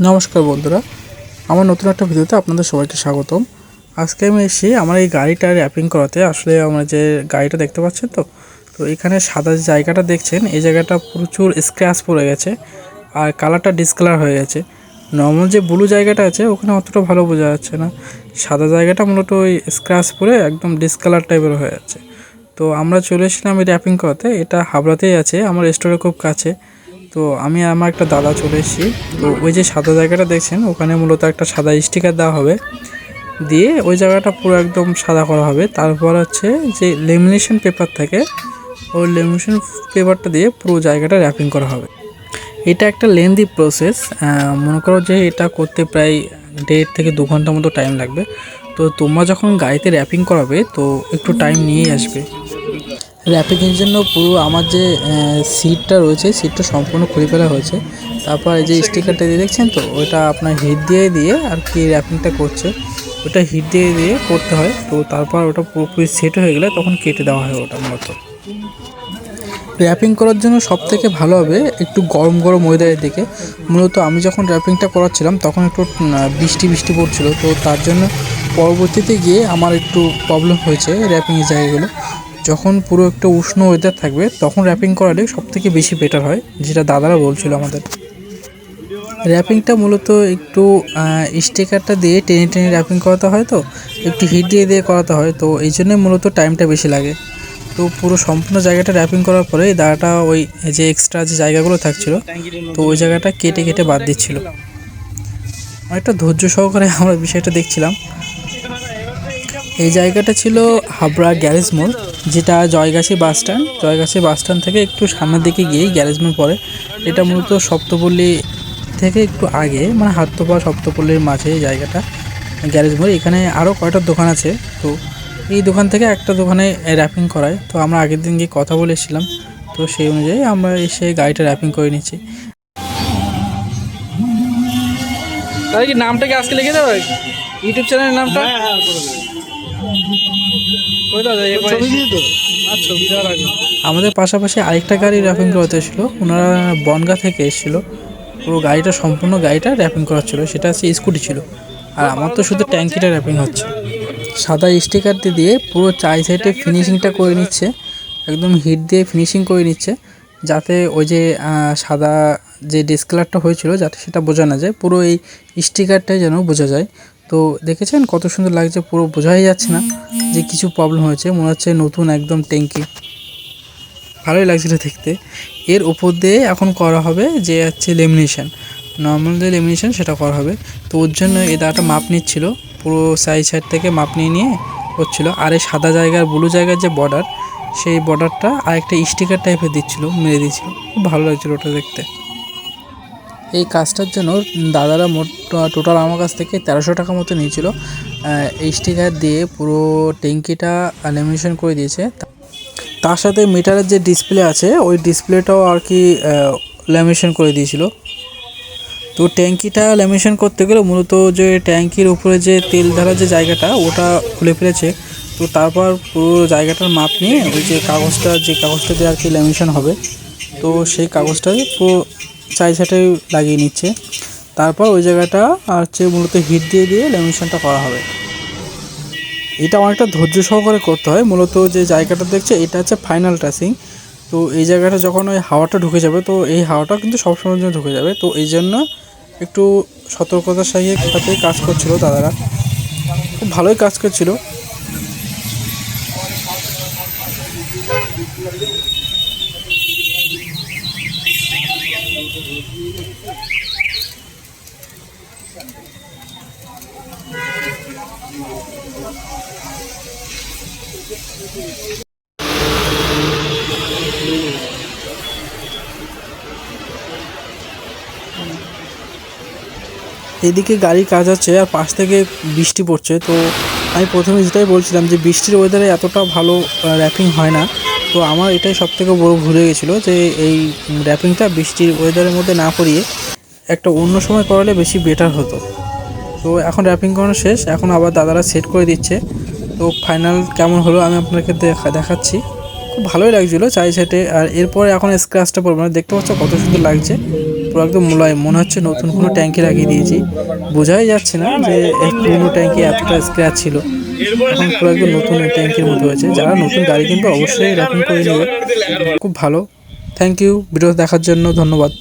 নমস্কার বন্ধুরা, আমার নতুন একটা ভিডিওতে আপনাদের সবাইকে স্বাগতম। আজকে আমি এসেছি আমার এই গাড়িটা র্যাপিং করাতে। আসলে আমার যে গাড়িটা দেখতে পাচ্ছেন তো এখানে সাদা যে জায়গাটা দেখছেন, এই জায়গাটা প্রচুর স্ক্র্যাচ পড়ে গেছে আর কালারটা ডিসকালার হয়ে গেছে। নর্মাল যে ব্লু জায়গাটা আছে ওখানে অতটা ভালো বোঝা যাচ্ছে না, সাদা জায়গাটা মূলত ওই স্ক্র্যাচ পড়ে একদম ডিসকালার টাইপের হয়ে যাচ্ছে। তো আমরা চলে এসেছিলাম এই র্যাপিং করাতে। এটা হাবড়াতেই আছে, আমার স্টোরের খুব কাছে। তো আমি আমার একটা দাদা চলে এসেছি। তো ওই যে সাদা জায়গাটা দেখছেন ওখানে মূলত একটা সাদা স্টিকার দেওয়া হবে, দিয়ে ওই জায়গাটা পুরো একদম সাদা করা হবে। তারপর হচ্ছে যে লেমিনেশন পেপার থাকে, ওই লেমিনেশন পেপারটা দিয়ে পুরো জায়গাটা র্যাপিং করা হবে। এটা একটা লেন্দি প্রসেস। মনে করো যে এটা করতে প্রায় 1.5 থেকে 2 ঘন্টা মতো টাইম লাগবে। তো তোমরা যখন গাড়িতে র্যাপিং করাবে তো একটু টাইম নিয়েই আসবে। র্যাপিংয়ের জন্য পুরো আমার যে সিটটা রয়েছে, সিটটা সম্পূর্ণ খুলে ফেলা হয়েছে। তারপর এই যে স্টিকারটা দিয়ে দেখছেন তো ওইটা আপনার হিট দিয়ে আর কি র্যাপিংটা করছে, ওটা হিট দিয়ে করতে হয়। তো তারপর ওটা পুরোপুরি সেট হয়ে গেলে তখন কেটে দেওয়া হয় ওটা। মূলত র্যাপিং করার জন্য সবথেকে ভালো হবে একটু গরম গরম ওয়েদারের দিকে। মূলত আমি যখন র্যাপিংটা করাচ্ছিলাম তখন একটু বৃষ্টি পড়ছিল, তো তার জন্য পরবর্তীতে গিয়ে আমার একটু প্রবলেম হয়েছে র্যাপিংয়ের জায়গাগুলো। যখন পুরো একটা উষ্ণ ওয়েদার থাকবে তখন র্যাপিং করালে সবথেকে বেশি বেটার হয়, যেটা দাদারা বলছিল আমাদের। র্যাপিংটা মূলত একটু স্টিকারটা দিয়ে টেনে র্যাপিং করাতে হয়, তো একটু হিট দিয়ে করাতে হয়। তো এই জন্যই মূলত টাইমটা বেশি লাগে। তো পুরো সম্পূর্ণ জায়গাটা র্যাপিং করার পরে দাদাটা ওই যে এক্সট্রা যে জায়গাগুলো থাকছিল তো ওই জায়গাটা কেটে বাদ দিচ্ছিল। অনেকটা ধৈর্য সহকারে আমরা বিষয়টা দেখছিলাম। এই জায়গাটা ছিল হাবড়া গ্যারেজ মোড়, যেটা জয়গাছি বাস স্ট্যান্ড থেকে একটু সামনের দিকে গিয়েই গ্যারেজ মোড় পড়ে। এটা মূলত সপ্তপল্লী থেকে একটু আগে, মানে হাটতোপা সপ্তপল্লীর মাঝে জায়গাটা গ্যারেজ মোড়। এখানে আরও কয়টা দোকান আছে, তো এই দোকান থেকে একটা দোকানে র্যাপিং করায়। তো আমরা আগের দিন গিয়ে কথা বলে এসেছিলাম, তো সেই অনুযায়ী আমরা এসে গাড়িটা র্যাপিং করে নিচ্ছি। তাই কি নামটা কি আজকে লিখে দেবে ইউটিউব চ্যানেলের নামটা? আমাদের পাশাপাশি আরেকটা গাড়ি র্যাপিং করাতে এসেছিলো, ওনারা বনগাঁ থেকে এসেছিলো। পুরো গাড়িটা সম্পূর্ণ গাড়িটা র্যাপিং করা ছিল, সেটা হচ্ছে স্কুটি ছিল। আর আমার তো শুধু ট্যাঙ্কিটা র্যাপিং হচ্ছে। সাদা স্টিকার দিয়ে পুরো চাই সাইডে ফিনিশিংটা করে নিচ্ছে, একদম হিট দিয়ে ফিনিশিং করে নিচ্ছে, যাতে ওই যে সাদা যে ডিসকালারটা হয়েছিল যাতে সেটা বোঝা না যায়, পুরো এই স্টিকারটাই যেন বোঝা যায়। তো দেখেছেন কত সুন্দর লাগছে, পুরো বোঝাই যাচ্ছে না যে কিছু প্রবলেম হয়েছে, মনে হচ্ছে নতুন একদম ট্যাঙ্কি। ভালোই লাগছিল দেখতে। এর উপর দিয়ে এখন করা হবে যে হচ্ছে লেমিনেশন, নর্মাল যে লেমিনেশন সেটা করা হবে। তো ওর জন্য এই দাদাটা মাপ নিচ্ছিল, পুরো সাইড থেকে মাপ নিয়ে হচ্ছিলো। আর এই সাদা জায়গার ব্লু জায়গার যে বর্ডার, সেই বর্ডারটা আর একটা স্টিকার টাইপের মেরে দিচ্ছিলো। খুব ভালো লাগছিলো ওটা দেখতে। এই কাজটার জন্য দাদারা টোটাল আমার কাছ থেকে 1300 টাকা মতো নিয়েছিল। এই স্টিকার দিয়ে পুরো ট্যাঙ্কিটা লেমিনেশন করে দিয়েছে। তার সাথে মিটারের যে ডিসপ্লে আছে ওই ডিসপ্লেটাও আর কি ল্যামিনেশন করে দিয়েছিল। তো ট্যাঙ্কিটা ল্যামিনেশন করতে গেলে মূলত যে ট্যাঙ্কির উপরে যে তেল ঢালার যে জায়গাটা ওটা খুলে ফেলেছে। তো তারপর পুরো জায়গাটার মাপ নিয়ে ওই যে কাগজটা দিয়ে আর কি ল্যামিনেশন হবে, তো সেই কাগজটা পুরো সাইডে লাগিয়ে নিচ্ছে। তারপর ওই জায়গাটা আর হচ্ছে মূলত হিট দিয়ে ল্যামিনেশনটা করা হবে। এটা অনেকটা ধৈর্য সহকারে করতে হয়। মূলত যে জায়গাটা দেখছে এটা হচ্ছে ফাইনাল টাচিং। তো এই জায়গাটা যখন ওই হাওয়াটা ঢুকে যাবে, তো এই হাওয়াটা কিন্তু সবসময়ের জন্য ঢুকে যাবে। তো এই জন্য একটু সতর্কতার সাথে কাজ করছিল দাদারা, খুব ভালোই কাজ করছিল। এদিকে গাড়ির কাজ আছে আর পাশ থেকে বৃষ্টি পড়ছে। তো আমি প্রথমে যেটাই বলছিলাম যে বৃষ্টির ওয়েদারে এতটা ভালো র্যাপিং হয় না। তো আমার এটাই সবথেকে বড় ভুল হয়ে গেছিলো যে এই র্যাপিংটা বৃষ্টির ওয়েদারের মধ্যে না করিয়ে একটা অন্য সময় করালে বেশি বেটার হতো। তো এখন র্যাপিং করানো শেষ, এখন আবার দাদারা সেট করে দিচ্ছে। তো ফাইনাল কেমন হলো আমি আপনাকে দেখাচ্ছি। খুব ভালোই লাগছিলো চাই সেটে। আর এরপরে এখন স্ক্র্যাচটা পড়বে না, দেখতে পাচ্ছ কত সুন্দর লাগছে। পুরো একদম মোলায়েম, মনে হচ্ছে নতুন কোনো ট্যাঙ্কি লাগিয়ে দিয়েছি। বোঝাই যাচ্ছে না যে এই পুরনো ট্যাঙ্কি এতটা স্ক্র্যাচ ছিল, এখন পুরো একদম নতুন ট্যাঙ্কির মতো হয়েছে। যারা নতুন গাড়ি কিনবে অবশ্যই র্যাপিং করে নেবে, খুব ভালো। থ্যাংক ইউ ভিডিও দেখার জন্য, ধন্যবাদ।